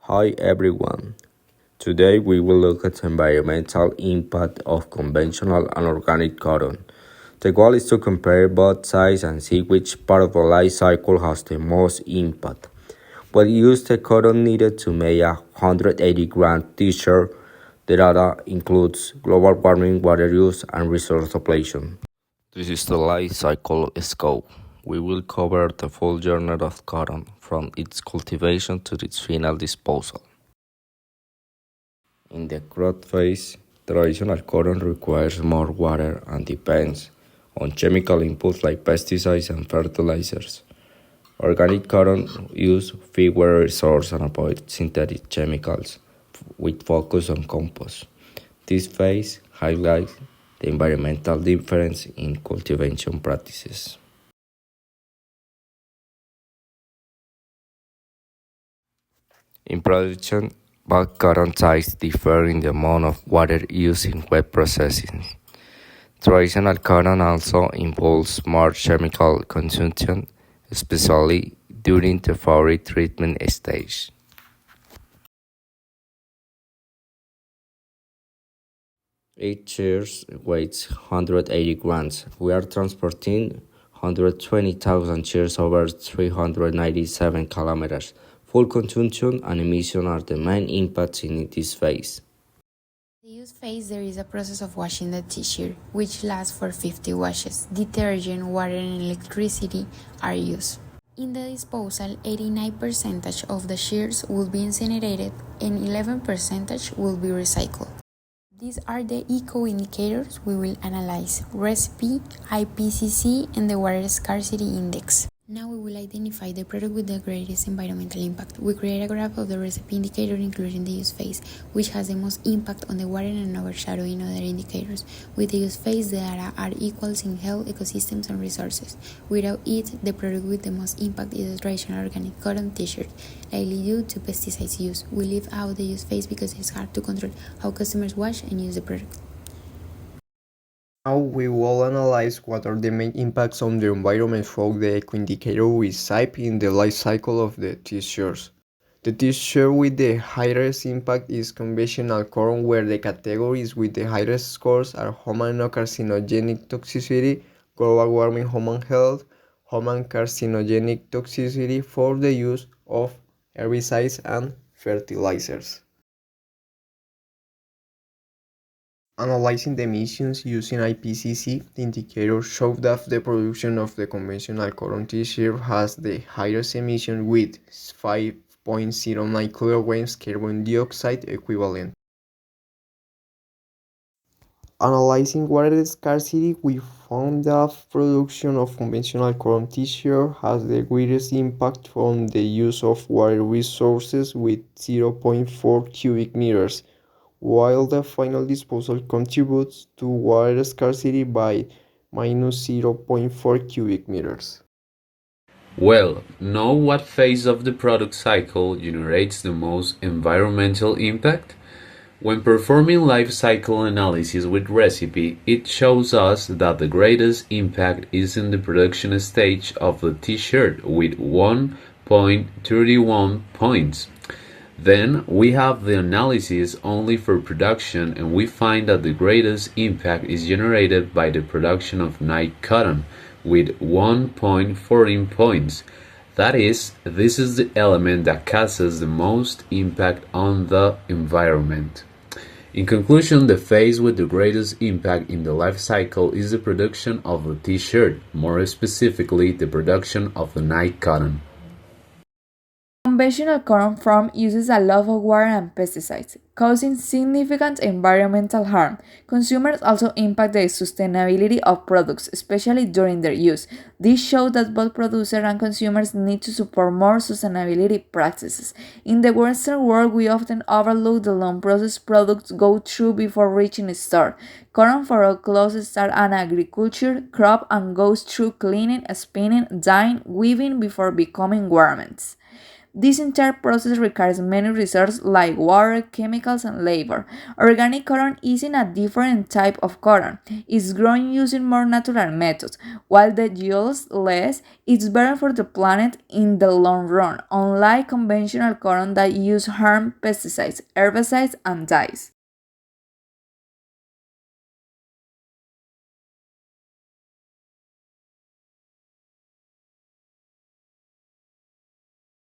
Hi everyone. Today we will look at the environmental impact of conventional and organic cotton. The goal is to compare both sides and see which part of the life cycle has the most impact. We use the cotton needed to make a 180-gram t-shirt. The data includes global warming, water use, and resource depletion. This is the life cycle scope. We will cover the full journey of cotton, from its cultivation to its final disposal. In the growth phase, traditional cotton requires more water and depends on chemical inputs like pesticides and fertilizers. Organic cotton use fewer resources and avoid synthetic chemicals with focus on compost. This phase highlights the environmental difference in cultivation practices. In production, bulk cotton types differ in the amount of water used in wet processing. Traditional cotton also involves more chemical consumption, especially during the fabric treatment stage. Each shears weighs 180 grams. We are transporting 120,000 shears over 397 kilometers. Fuel consumption and emission are the main impacts in this phase. In the use phase, there is a process of washing the t-shirt, which lasts for 50 washes. Detergent, water, and electricity are used. In the disposal, 89% of the shears will be incinerated and 11% will be recycled. These are the eco-indicators we will analyze: recipe, IPCC, and the water scarcity index. Now we will identify the product with the greatest environmental impact. We create a graph of the recipe indicator including the use phase, which has the most impact on the water and overshadowing other indicators. With the use phase, the data are equals in health, ecosystems, and resources. Without it, the product with the most impact is the traditional organic cotton t-shirt, likely due to pesticides use. We leave out the use phase because it's hard to control how customers wash and use the product. Now we will analyze what are the main impacts on the environment through the eco-indicator we cite in the life cycle of the t-shirts. The t-shirt with the highest impact is conventional cotton, where the categories with the highest scores are human carcinogenic toxicity, global warming, human health, human carcinogenic toxicity for the use of herbicides and fertilizers. Analyzing the emissions using IPCC, the indicators show that the production of the conventional cotton t-shirt has the highest emission with 5.09 kilograms carbon dioxide equivalent. Analyzing water scarcity, we found that production of conventional cotton t-shirt has the greatest impact on the use of water resources with 0.4 cubic meters, while the final disposal contributes to water scarcity by minus 0.4 cubic meters. Well, know what phase of the product cycle generates the most environmental impact? When performing life cycle analysis with recipe, it shows us that the greatest impact is in the production stage of the t-shirt with 1.31 points. Then we have the analysis only for production, and we find that the greatest impact is generated by the production of night cotton with 1.14 points. That is, this is the element that causes the most impact on the environment. In conclusion, the phase with the greatest impact in the life cycle is the production of the t-shirt, more specifically the production of the night cotton. Conventional cotton farm uses a lot of water and pesticides, causing significant environmental harm. Consumers also impact the sustainability of products, especially during their use. This shows that both producers and consumers need to support more sustainability practices. In the Western world, we often overlook the long process products go through before reaching a store. Cotton for all clothes starts an agriculture crop and goes through cleaning, spinning, dyeing, weaving before becoming garments. This entire process requires many resources like water, chemicals, and labor. Organic cotton isn't a different type of cotton. It's grown using more natural methods. While the yields less, it's better for the planet in the long run, unlike conventional cotton that use harm pesticides, herbicides, and dyes.